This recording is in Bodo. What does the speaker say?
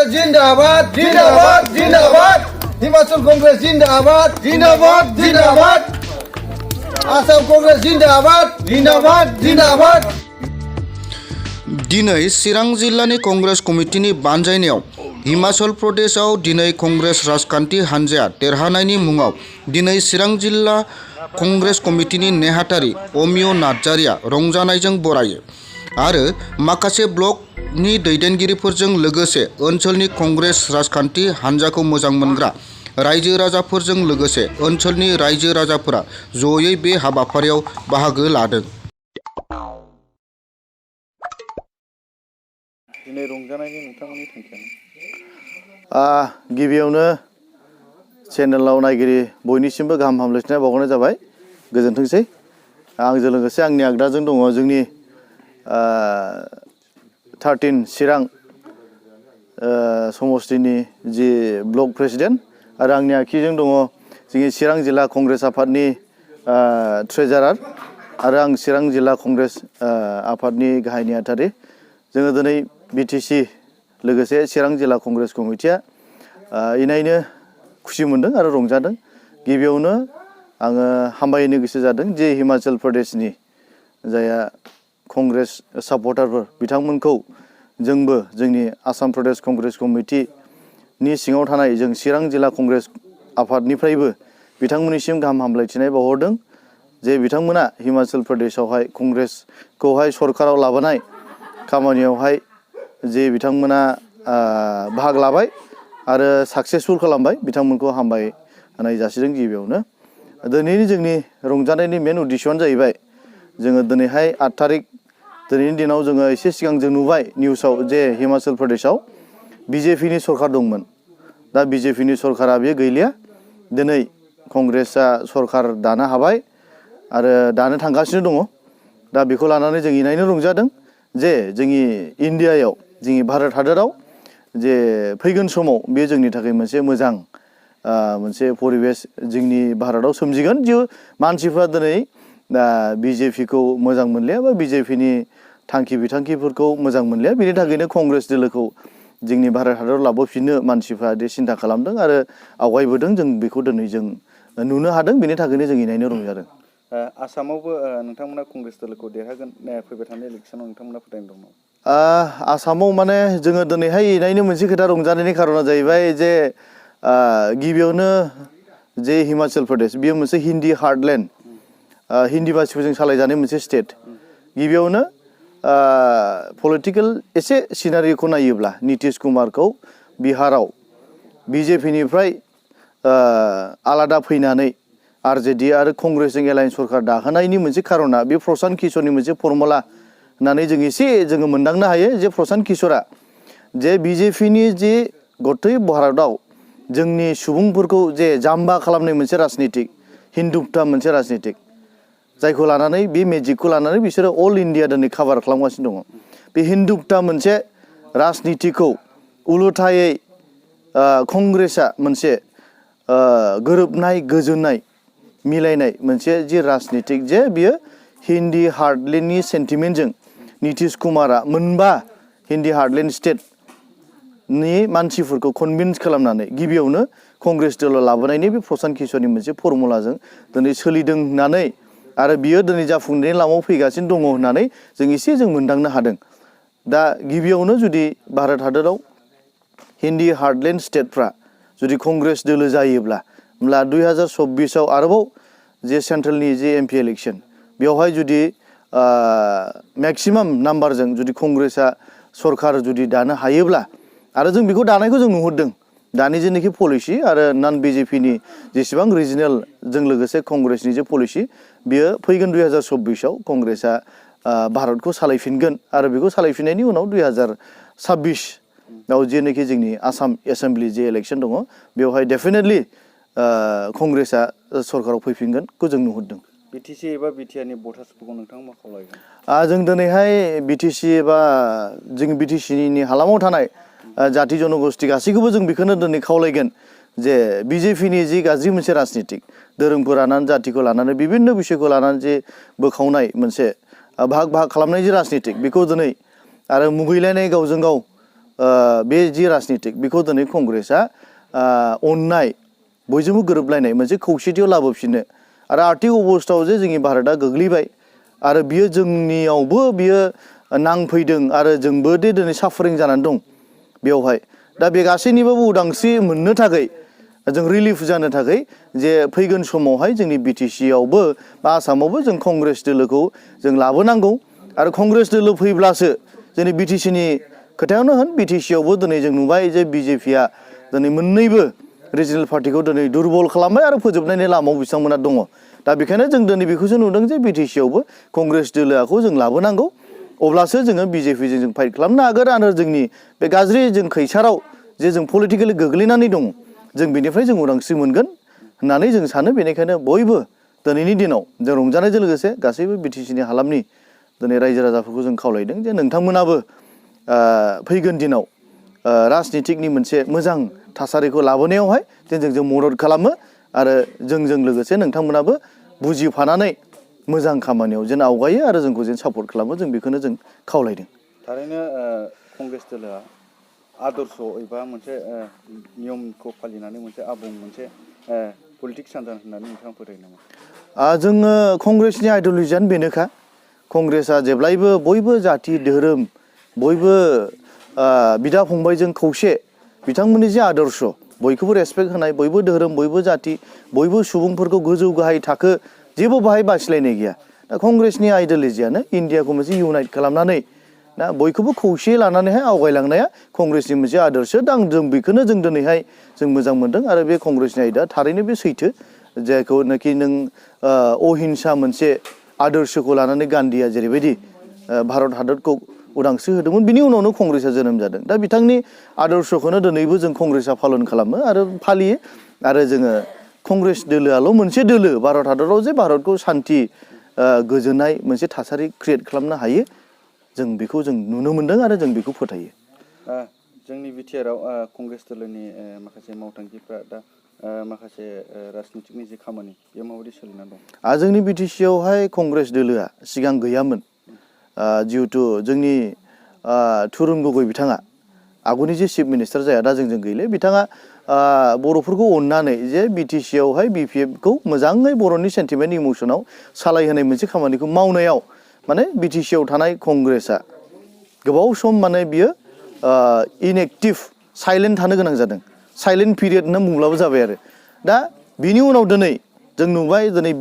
Congress Jindabad, Jindabad, Jindabad. Himachal Congress Jindabad, Jindabad, Jindabad. Assam Congress Jindabad, Jindabad, Jindabad. दिनै चिरां जिल्लानि कंग्रेस कमिटिनि बानजायनायाव हिमाचल प्रदेशआव दिनै कंग्रेस राजखान्थि हान्जाया देरहानायनि मुङाव दिनै चिरां जिल्ला कंग्रेस कमिटिनि नेहाथारि अमिय नार्जारिया रंजानायजों बरायो आरो माखासे ब्लकनि दैदेनगिरिफोरजों लोगोसे ओनसोलनि कंग्रेस राजखान्थि हान्जाखौ मोजां मोनग्रा रायजो राजाफोरजों लोगोसे ओनसोलनि रायजो राजाफोरा जयै बे हाबाफारियाव बाहागो लादों। दिनै रंजानायनि नोंथांमोननि थांखियानो गिबियावनो चेनेलाव नायगिरि बयनिसिमबो गाहाम हामलायथिनाय बावहरनाय जाबाय। गोजोनथोंसै। आंजों लोगोसे आंनि आगदाजों दङ जोंनि 13 चिरां समष्टिनि जि ब्लक प्रेसिडेन्ट आरो आंनि आखिजों दङ जोंनि चिरां जिल्ला कंग्रेस आफादनि ट्रेजारार आरो आं चिरां जिल्ला कंग्रेस आफादनि गाहाय नेहाथारि। जोङो दिनै बिटिसि लोगोसे चिरां जिल्ला कंग्रेस कमिटिया इनायनो खुसि मोनदों आरो रंजादों। गिबियावनो आङो हामबायनो गोसो जादों जे हिमाचल प्रदेशनि जायहा कंग्रेस सापर्टारफोर बिथांमोनखौ जोंबो जोंनि आसाम प्रदेश कंग्रेस कमिटिनि सिङाव थानाय जों चिरां जिल्ला कंग्रेस आफादनिफ्रायबो बिथांमोननिसिम गाहाम हामलायथिनाय बावहरदों जे बिथांमोना हिमाचल प्रदेशआवहाय कंग्रेसखौहाय सरकाराव लाबोनाय खामानियावहाय जे बिथांमोना बाहागो लाबाय आरो साक्सेसफुल खालामबाय बिथांमोनखौ हामबाय होनाय जासिदों। गिबियावनो दिनैनि जोंनि रंजानायनि मेन उद्देश्यआनो जाहैबाय जोङो दिनैहाय 8 थारिख दिनैनि दिनाव जोङो एसे सिगां जों नुबाय निउसाव जे हिमाचल प्रदेशआव बिजेपिनि सरकार दंमोन। दा बिजेपिनि सरकारा बेयो गैलिया। दिनै कंग्रेसआ सरकार दानो हाबाय आरो दानो थांगासिनो दङ। दा बेखौ लानानै जों इनायनो रंजादों जे जोंनि इन्डियायाव जोंनि भारत हादराव जे फैगोन समाव बे जोंनि थाखाय मोनसे मोजां मोनसे परिबेस जोंनि भारताव सोमजिगोन। जे मानसिफ्रा दिनै बिजेपिखौ मोजां मोनलिया बा बिजेपिनि थांखि बिथांखिफोरखौ मोजां मोनलिया। बेनि थाखायनो कंग्रेस दोलोखौ जोंनि भारत हादराव लाबोफिननो मानसिफ्रा दे सिन्था खालामदों आरो आवगायबोदों। जों बेखौ दिनै जों नुनो हादों। बेनि थाखायनो जों इनायनो रंजादों। आसामावबो नोंथांमोना कंग्रेस दोलोखौ देरहागोन फैबाय थानाय इलेक्सनाव नोंथांमोना फोथायनाय दं नामा? आसामाव माने जोङो दिनैहाय इनायनो मोनसे खोथा रंजानायनि खारना जाहैबाय जे गिबियावनो जे हिमाचल प्रदेश बेयो मोनसे हिन्दी हार्टलेण्ड हिन्दी भाषिफोरजों सालायजानाय मोनसे स्टेट। गिबियावनो पलिटिकेल एसे सिनारिखौ नायोब्ला नितिश कुमारखौ बिहाराव बिजेपिनिफ्राय आलादा फैनानै आरजेडि आरो कंग्रेसजों एलायन्स सरकार दाहोनायनि मोनसे खारना बे प्रशान्त किशोरनि मोनसे फर्मुला होननानै जों एसे जोङो मोनदांनो हायो जे प्रशान्त किशोरा जे बिजेपिनि जे गथै भारतआव जोंनि सुबुंफोरखौ जे जाम्बा खालामनाय मोनसे राजनितिक हिन्दुत्व मोनसे राजनितिक जायखौ लानानै बे मेजिकखौ लानानै बिसोरो अल इन्डिया दिनै काभार खालामगासिनो दङ। बे हिन्दुत्व मोनसे राजनितिखौ उलथायै कंग्रेसआ मोनसे गोरोबनाय गोजोननाय मिलायनाय मोनसे जे राजनितिक जे बियो हिन्दी हार्टलेण्डनि सेन्टिमेन्टजों नितिश कुमारा मोनबा हिन्दी हार्टलेण्ड स्टेटनि मानसिफोरखौ कनभिन्स खालामनानै गिबियावनो कंग्रेस दोलो लाबोनायनि बे प्रशान्त किशोरनि मोनसे फर्मुलाजों दिनै सोलिदों होननानै आरो बियो दिनै जाफुंनायनि लामायाव फैगासिनो दङ होननानै जों एसे जों मोनदांनो हादों। दा गिबियावनो जुदि भारत हादराव हिन्दी हार्टलेण्ड स्टेटफ्रा जुदि कंग्रेस दोलो जायोब्ला होमब्ला 2024आव आरोबाव जे सेन्ट्रेलनि जे एमपि इलेक्सन बेवहाय जुदि मेक्सिमाम नाम्बारजों जुदि कंग्रेसआ सरकार जुदि दानो हायोब्ला आरो जों बेखौ दानायखौ जों नुहुरदों। दानि जेनाखि पलिसि आरो नन बिजेपिनि जेसेबां रिजनेल जों लोगोसे कंग्रेसनि जे पलिसि बियो फैगोन 2024आव कंग्रेसआ भारतखौ सालायफिनगोन आरो बेखौ सालायफिननायनि उनाव 2026आव जेनाखि जोंनि आसाम एसेम्बलि जे इलेक्सन दङ बेवहाय डेफिनेटलि कंग्रेसआ सरकाराव फैफिनगोनखौ जों नुहुरदों। बिटिसि एबा बिटिआरनि भटार्सफोरखौ नोंथाङा मा खावलायगोन? जों दिनैहाय बिटिसि एबा जों बिटिसिनि हालामाव थानाय जाति जनगोष्ठी गासैखौबो जों बेखौनो दिनै खावलायगोन जे बिजेपिनि जि गाज्रि मोनसे राजनितिक धोरोमखौ लानानै जातिखौ लानानै बिभिन्न बिषयखौ लानानै जे बोखावनाय मोनसे भाग भाग खालामनाय जे राजनितिक बेखौ दिनै आरो मुगैलायनाय गावजों गाव बे जि राजनितिक बेखौ दिनै कंग्रेसआ अननाय बयजोंबो गोरोबलायनाय मोनसे खौसेथियाव लाबोफिननो आरो आर्थिक अबस्थायाव जे जोंनि भारतआ गोग्लैबाय आरो बियो जोंनियावबो बियो नांफैदों आरो जोंबो दे दिनै साफारिं जानानै दं बेवहाय दा बे गासैनिबो उदांस्रि मोननो थाखाय जों रिलिफ जानो थाखाय जे फैगोन समावहाय जोंनि बिटिसि आवबो बा आसामावबो जों कंग्रेस दोलोखौ जों लाबोनांगौ आरो कंग्रेस दोलो फैब्लासो जोंनि बिटिसिनि खोथायावनो होन बिटिसि आवबो दिनै जों नुबाय जे बिजेपिआ दिनै मोननैबो रिजनेल पार्टिखौ दिनै दुरबल खालामबाय आरो फोजोबनायनि लामायाव बिथांमोना दङ दा बेखायनो जों दिनै बेखौसो नुदों जे बिटिसि आवबो कंग्रेस दोलोखौ जों लाबोनांगौ अब्लासो जोङो बिजेपिजों जों फाइट खालामनो हागोन आरो जोंनि बे गाज्रि जों खैसाराव जे जों पलिटिकेलि गोग्लैनानै दङ जों बेनिफ्राय जों उदांस्रि मोनगोन होननानै जों सानो बेनिखायनो बयबो दिनैनि दिनाव जों रंजानायजों लोगोसे गासैबो बिटिसिनि हालामनि दिनै रायजो राजाफोरखौ जों खावलायदों जे नोंथांमोनाबो फैगोन दिनाव राजनितिकनि मोनसे मोजां थासारिखौ लाबोनायावहाय जों मदद खालामो आरो जोंजों लोगोसे नोंथांमोनाबो बुजिफानानै मोजां खामानियाव जेन आवगायो आरो जोंखौ जेन सापर्ट खालामो जों बेखौनो जों खावलायदों। थारैनो कंग्रेस दोलोआ आदर्श एबा मोनसे नियमखौ फालिनानै मोनसे आबुं मोनसे पलिटिक्स सानजान होननानै नोंथाङा फोथायो नामा? जोङो कंग्रेसनि आइडिय'लजियानो बेनोखा कंग्रेसआ जेब्लायबो बयबो जाति धोरोम बयबो बिदा फंबायजों खौसे बिथांमोननि जे आदर्श बयखौबो रेसपेक्ट होनाय बयबो धोरोम बयबो जाति बयबो सुबुंफोरखौ गोजौ गाहाय थाखो जेबो बाहाय बासिलायनाय गैया दा कंग्रेसनि आइडिय'लजियानो इन्डियाखौ मोनसे इउनाइट खालामनानै दा बयखौबो खौसे लानानैहाय आवगायलांनाया कंग्रेसनि मोनसे आदर्श दा जों बेखौनो जों दिनैहाय जों मोजां मोनदों आरो बे कंग्रेसनि आयदा थारैनो बे सैथो जायखौनाखि नों अहिंसा मोनसे आदर्शखौ लानानै गान्धीया जेरैबायदि भारत हादरखौ उदांस्रि होदोंमोन बिनि उनावनो कंग्रेसआ जोनोम जादों दा बिथांनि आदर्शखौनो दिनैबो जों कंग्रेसआ पालन खालामो आरो फालियो आरो जोङो कंग्रेस दोलोआल' मोनसे दोलो भारत हादराव जे भारतखौ सान्थि गोजोननाय मोनसे थासारि क्रियेट खालामनो हायो जों बेखौ जों नुनो मोनदों आरो जों बेखौ फोथायो। जोंनि बिटिआरआव कंग्रेस दोलोनि माखासे मावथांखिफ्रा दा माखासे राजनितिकनि जे खामानि बेयो माबायदि सोलिनानै दं? जोंनि बिटिसिआवहाय कंग्रेस दोलोआ सिगां गैयामोन जिहेथु जोंनि तुरुन गगৈ बिथाङा आगुनि जे चिफ मिनिस्टार जाया दा जोंजों गैले बिथाङा बर'फोरखौ अननानै जे बिटिसिआवहाय बिपिएफखौ मोजाङै बर'नि सेन्टिमेन्ट इमोसनाव सालायहोनाय मोनसे खामानिखौ मावनायाव माने बिटिसिआव थानाय कंग्रेसआ गोबाव सम माने बियो इनएक्टिभ साइलेन्ट थानो गोनां जादों साइलेन्ट पिरियड होनना बुंब्लाबो जाबाय आरो दा बिनि उनाव दिनै जों नुबाय दिनै